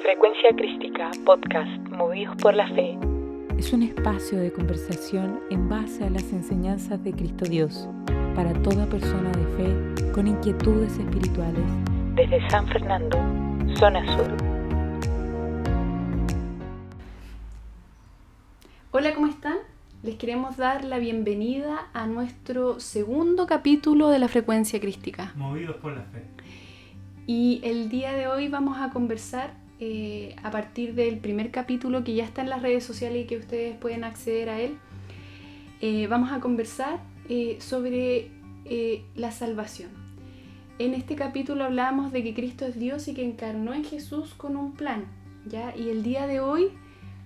Frecuencia Crística, podcast movidos por la fe. Es un espacio de conversación en base a las enseñanzas de Cristo Dios, para toda persona de fe con inquietudes espirituales. Desde San Fernando, zona sur. Hola, ¿cómo están? Les queremos dar la bienvenida a nuestro segundo capítulo de la Frecuencia Crística. Movidos por la fe. Y el día de hoy vamos a conversar a partir del primer capítulo que ya está en las redes sociales y que ustedes pueden acceder a él. Vamos a conversar sobre la salvación. En este capítulo hablamos de que Cristo es Dios y que encarnó en Jesús con un plan, ¿ya? Y el día de hoy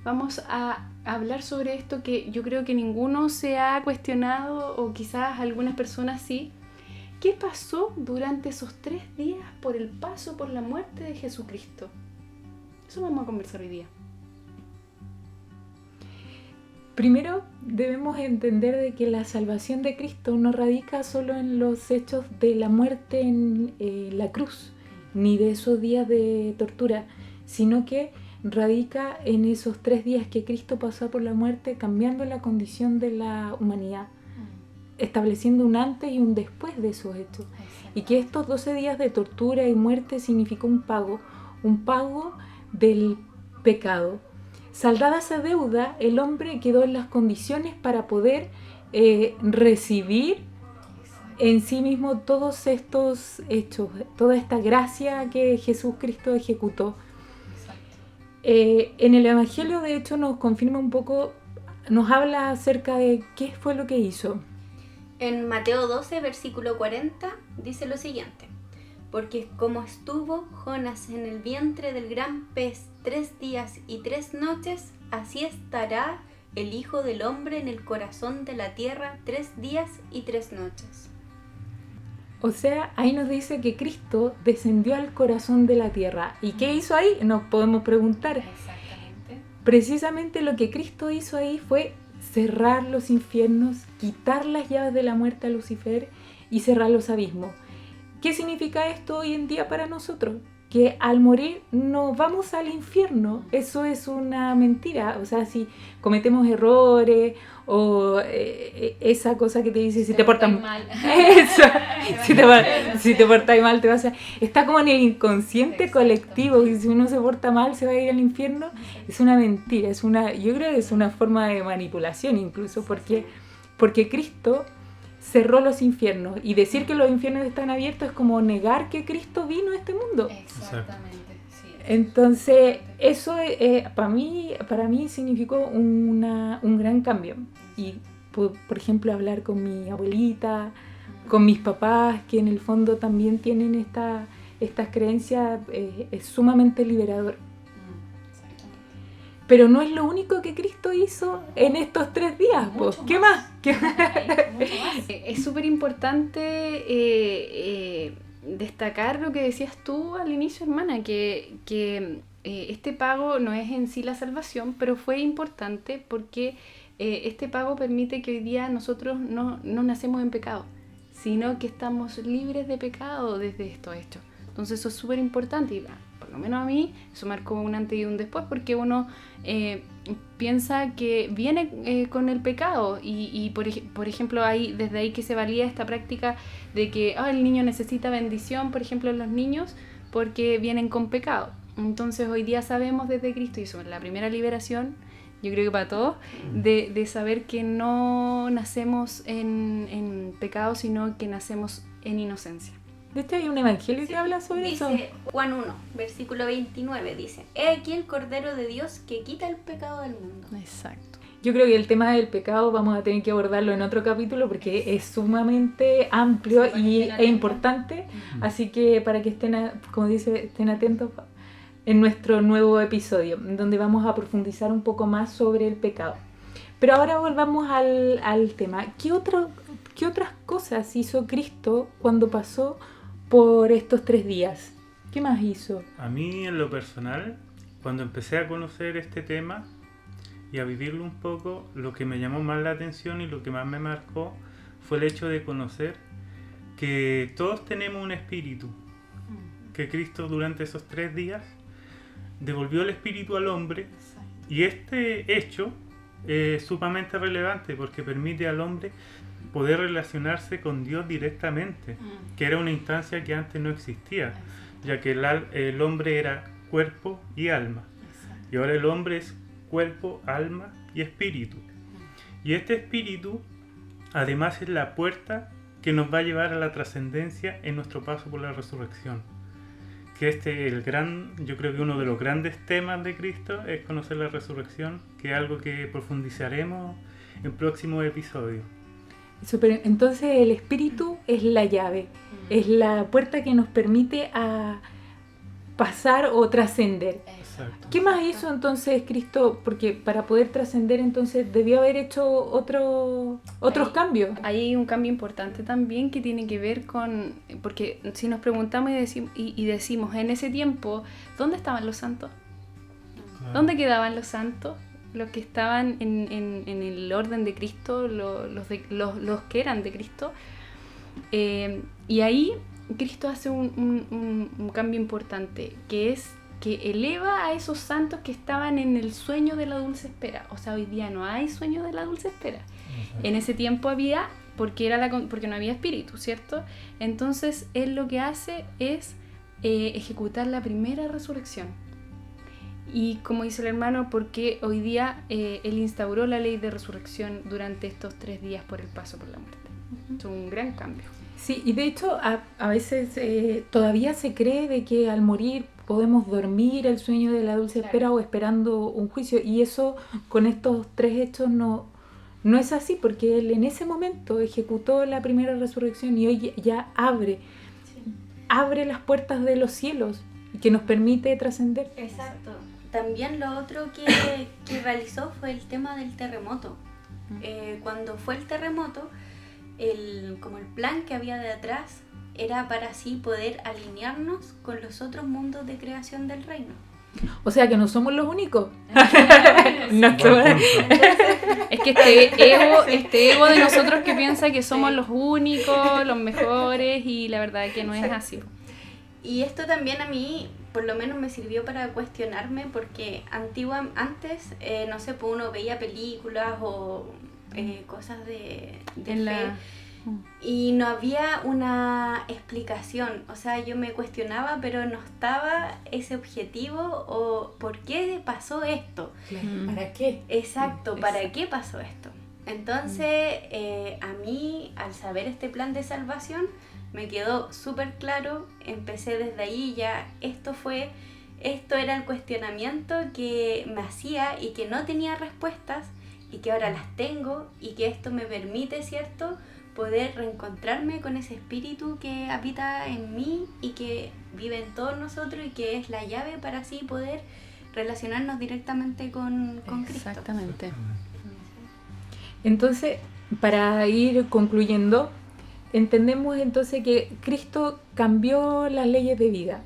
vamos a hablar sobre esto que yo creo que ninguno se ha cuestionado, o quizás algunas personas sí. ¿Qué pasó durante esos 3 días por el paso por la muerte de Jesucristo? Eso vamos a conversar hoy día. Primero debemos entender de que la salvación de Cristo no radica solo en los hechos de la muerte en la cruz, ni de esos días de tortura, sino que radica en esos 3 días que Cristo pasó por la muerte, cambiando la condición de la humanidad, estableciendo un antes y un después de esos hechos. Y que estos 12 días de tortura y muerte significó un pago del pecado. Saldada esa deuda, el hombre quedó en las condiciones para poder recibir en sí mismo todos estos hechos, toda esta gracia que Jesucristo ejecutó. En el Evangelio, de hecho, nos confirma un poco, nos habla acerca de qué fue lo que hizo. En Mateo 12, versículo 40, dice lo siguiente: porque como estuvo Jonás en el vientre del gran pez 3 días y 3 noches, así estará el Hijo del Hombre en el corazón de la tierra 3 días y 3 noches. O sea, ahí nos dice que Cristo descendió al corazón de la tierra. ¿Y qué hizo ahí? Nos podemos preguntar. Exactamente. Precisamente lo que Cristo hizo ahí fue cerrar los infiernos, quitar las llaves de la muerte a Lucifer y cerrar los abismos. ¿Qué significa esto hoy en día para nosotros? Que al morir no vamos al infierno. Eso es una mentira. O sea, si cometemos errores o esa cosa que te dice si te portas mal. Eso, si te portas mal te vas a... Está como en el inconsciente colectivo, que si uno se porta mal se va a ir al infierno. Es una mentira. Yo creo que es una forma de manipulación incluso, porque Cristo cerró los infiernos, y decir que los infiernos están abiertos es como negar que Cristo vino a este mundo. Exactamente. Sí, entonces eso para mí significó un gran cambio. Y por ejemplo, hablar con mi abuelita, con mis papás, que en el fondo también tienen estas creencias, es sumamente liberador. Pero no es lo único que Cristo hizo en estos 3 días. ¿Qué más? Es súper importante destacar lo que decías tú al inicio, hermana, que este pago no es en sí la salvación, pero fue importante porque este pago permite que hoy día nosotros no nacemos en pecado, sino que estamos libres de pecado desde estos hechos. Entonces eso es súper importante, y por lo menos a mí eso marcó un antes y un después, porque uno piensa que viene con el pecado y por ejemplo desde ahí que se valía esta práctica de que el niño necesita bendición, por ejemplo los niños, porque vienen con pecado. Entonces hoy día sabemos desde Cristo, y eso es la primera liberación, yo creo que para todos, de saber que no nacemos en pecado, sino que nacemos en inocencia. De hecho hay un evangelio que habla sobre eso. Dice Juan 1, versículo 29, dice: he aquí el Cordero de Dios que quita el pecado del mundo. Exacto. Yo creo que el tema del pecado vamos a tener que abordarlo en otro capítulo, porque es sumamente amplio e importante. Así que para que estén atentos en nuestro nuevo episodio, donde vamos a profundizar un poco más sobre el pecado. Pero ahora volvamos al tema. ¿Qué otras cosas hizo Cristo cuando pasó por estos 3 días? ¿Qué más hizo? A mí, en lo personal, cuando empecé a conocer este tema y a vivirlo un poco, lo que me llamó más la atención y lo que más me marcó fue el hecho de conocer que todos tenemos un espíritu, que Cristo durante esos 3 días devolvió el espíritu al hombre, y este hecho es sumamente relevante porque permite al hombre poder relacionarse con Dios directamente, que era una instancia que antes no existía, ya que el hombre era cuerpo y alma, y ahora el hombre es cuerpo, alma y espíritu. Y este espíritu además es la puerta que nos va a llevar a la trascendencia en nuestro paso por la resurrección. Que yo creo que uno de los grandes temas de Cristo es conocer la resurrección, que es algo que profundizaremos en próximos episodios. Entonces el espíritu es la llave, es la puerta que nos permite a pasar o trascender. Exacto. ¿Qué más hizo entonces Cristo? Porque para poder trascender entonces debió haber hecho otros cambios. Hay un cambio importante también que tiene que ver con, porque si nos preguntamos y decimos en ese tiempo, ¿dónde estaban los santos? Claro. ¿Dónde quedaban los santos? Los que estaban en el orden de Cristo, los que eran de Cristo. Y ahí Cristo hace un cambio importante, que es que eleva a esos santos que estaban en el sueño de la dulce espera. O sea, hoy día no hay sueño de la dulce espera. En ese tiempo había, porque no había espíritu, ¿cierto? Entonces, Él lo que hace es ejecutar la primera resurrección. Y como dice el hermano, porque hoy día Él instauró la ley de resurrección durante estos 3 días por el paso por la muerte. Es un gran cambio. Sí, y de hecho a veces todavía se cree de que al morir podemos dormir el sueño de la dulce espera o esperando un juicio, y eso con estos 3 hechos no es así, porque Él en ese momento ejecutó la primera resurrección y hoy ya abre las puertas de los cielos y que nos permite trascender. Exacto. También lo otro que realizó fue el tema del terremoto. Cuando fue el terremoto, como el plan que había detrás era para así poder alinearnos con los otros mundos de creación del reino. O sea que no somos los únicos. Buen punto. Es que este ego de nosotros que piensa que somos los únicos, los mejores, y la verdad es que no es así. Y esto también a mí, por lo menos, me sirvió para cuestionarme, porque antes, no sé, pues uno veía películas o cosas de fe, y no había una explicación. O sea, yo me cuestionaba, pero no estaba ese objetivo o por qué pasó esto. ¿Para qué? Exacto, ¿para qué pasó esto? Entonces, a mí, al saber este plan de salvación, me quedó súper claro. Empecé desde ahí, ya esto era el cuestionamiento que me hacía y que no tenía respuestas, y que ahora las tengo, y que esto me permite, ¿cierto?, poder reencontrarme con ese espíritu que habita en mí y que vive en todos nosotros, y que es la llave para así poder relacionarnos directamente con Cristo. Exactamente. Entonces, para ir concluyendo, entendemos entonces que Cristo cambió las leyes de vida,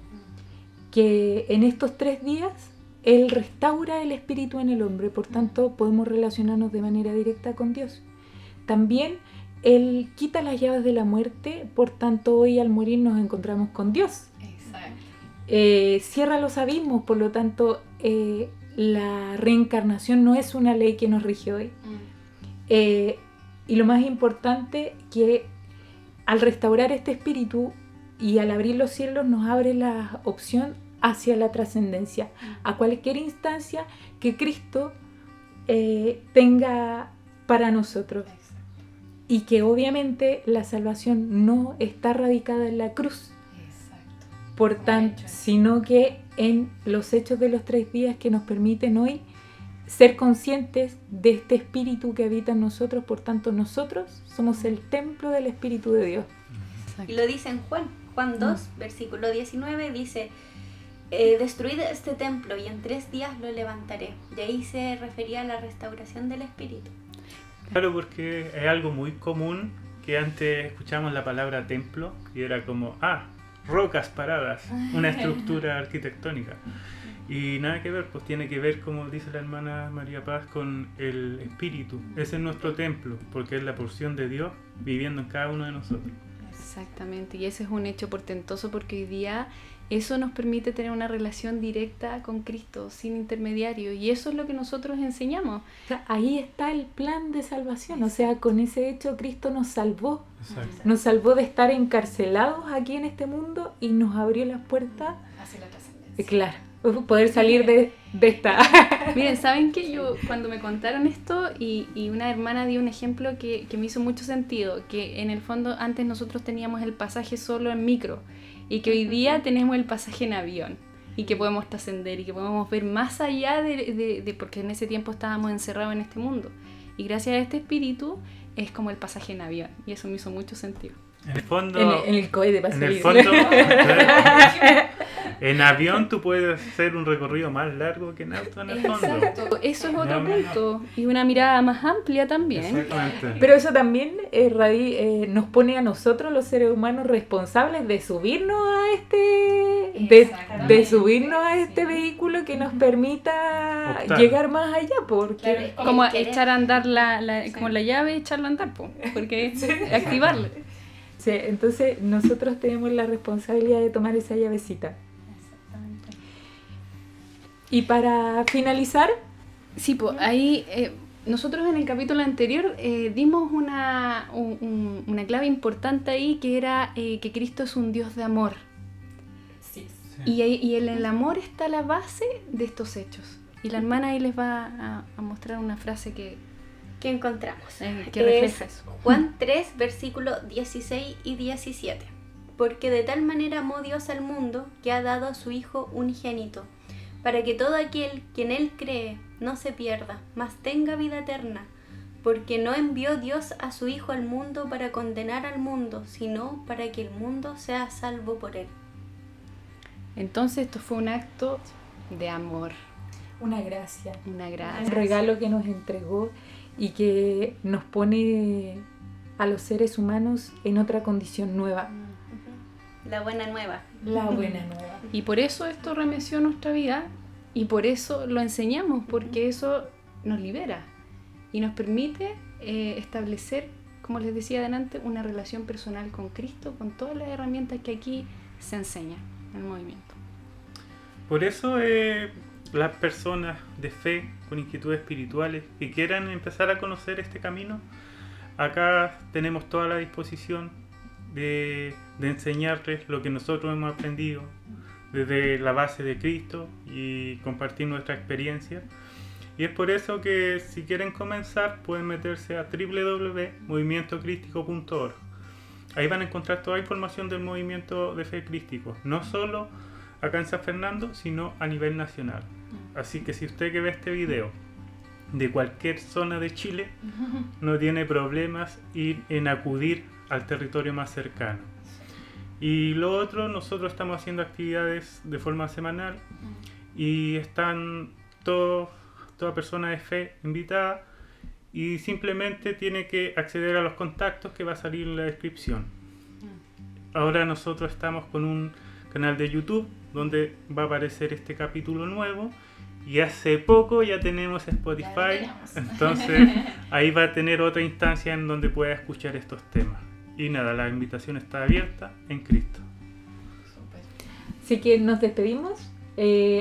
que en estos 3 días Él restaura el espíritu en el hombre, por tanto podemos relacionarnos de manera directa con Dios. También Él quita las llaves de la muerte, por tanto hoy al morir nos encontramos con Dios. Exacto. Cierra los abismos, por lo tanto la reencarnación no es una ley que nos rige hoy. Y lo más importante, que al restaurar este espíritu y al abrir los cielos nos abre la opción hacia la trascendencia, a cualquier instancia que Cristo tenga para nosotros. Y que obviamente la salvación no está radicada en la cruz, por tanto, sino que en los hechos de los 3 días que nos permiten hoy ser conscientes de este espíritu que habita en nosotros. Por tanto, nosotros somos el templo del Espíritu de Dios. Y lo dice en Juan 2, versículo 19, dice: destruid este templo y en 3 días lo levantaré. De ahí se refería a la restauración del espíritu. Claro, porque es algo muy común, que antes escuchábamos la palabra templo y era como, rocas paradas, una estructura arquitectónica. Y nada que ver, pues tiene que ver, como dice la hermana María Paz, con el espíritu. Ese es nuestro templo, porque es la porción de Dios viviendo en cada uno de nosotros. Exactamente, y ese es un hecho portentoso, porque hoy día eso nos permite tener una relación directa con Cristo, sin intermediario, y eso es lo que nosotros enseñamos. O sea, ahí está el plan de salvación, o sea, con ese hecho Cristo nos salvó. Exacto. Nos salvó de estar encarcelados aquí en este mundo y nos abrió las puertas, Hacia la trascendencia. claro, poder salir de esta. Miren, ¿saben que yo cuando me contaron esto y una hermana dio un ejemplo que me hizo mucho sentido? Que en el fondo antes nosotros teníamos el pasaje solo en micro y que hoy día tenemos el pasaje en avión y que podemos trascender y que podemos ver más allá de porque en ese tiempo estábamos encerrados en este mundo. Y gracias a este espíritu es como el pasaje en avión y eso me hizo mucho sentido. En el fondo, En el cohete para en el salir. fondo, en avión tú puedes hacer un recorrido más largo que en auto en el fondo. Exacto, eso es otro No. punto y una mirada más amplia también. Exactamente. Pero eso también nos pone a nosotros los seres humanos responsables de subirnos a de subirnos a este vehículo que nos permita Optar. llegar más allá, porque Como echar a andar como la llave, echarla a andar, porque activarla. sí, entonces nosotros tenemos la responsabilidad de tomar esa llavecita. Y para finalizar, Sí, pues ahí nosotros en el capítulo anterior dimos una clave importante ahí que era que Cristo es un Dios de amor. Y en el amor está la base de estos hechos. Y la hermana ahí les va a mostrar una frase que encontramos. que refleja Es eso. Juan 3, versículo 16 y 17. Porque de tal manera amó Dios al mundo que ha dado a su Hijo unigénito, para que todo aquel que en Él cree no se pierda, mas tenga vida eterna. Porque no envió Dios a su Hijo al mundo para condenar al mundo, sino para que el mundo sea salvo por Él. Entonces esto fue un acto de amor, una gracia, una un gracia. regalo que nos entregó y que nos pone a los seres humanos en otra condición nueva. La buena nueva. La buena nueva. Y por eso esto remeció nuestra vida y por eso lo enseñamos, porque eso nos libera y nos permite establecer, como les decía adelante, una relación personal con Cristo, con todas las herramientas que aquí se enseñan en el movimiento. Por eso las personas de fe con inquietudes espirituales que quieran empezar a conocer este camino, acá tenemos toda la disposición de enseñarles lo que nosotros hemos aprendido desde la base de Cristo y compartir nuestra experiencia. Y es por eso que si quieren comenzar pueden meterse a www.movimientocrístico.org. Ahí van a encontrar toda la información del movimiento de fe crístico, no solo acá en San Fernando, sino a nivel nacional. Así que si usted que ve este video de cualquier zona de Chile, no tiene problemas en acudir al territorio más cercano. Y lo otro, nosotros estamos haciendo actividades de forma semanal y están toda persona de fe invitada y simplemente tiene que acceder a los contactos que va a salir en la descripción. Ahora nosotros estamos con un canal de YouTube donde va a aparecer este capítulo nuevo y hace poco ya tenemos Spotify, entonces ahí va a tener otra instancia en donde pueda escuchar estos temas. Y nada, la invitación está abierta en Cristo. Así que nos despedimos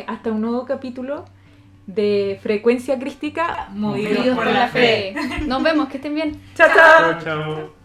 hasta un nuevo capítulo de Frecuencia Crística, movidos por la fe. Nos vemos, que estén bien. ¡Chao, chao! Chao, chao.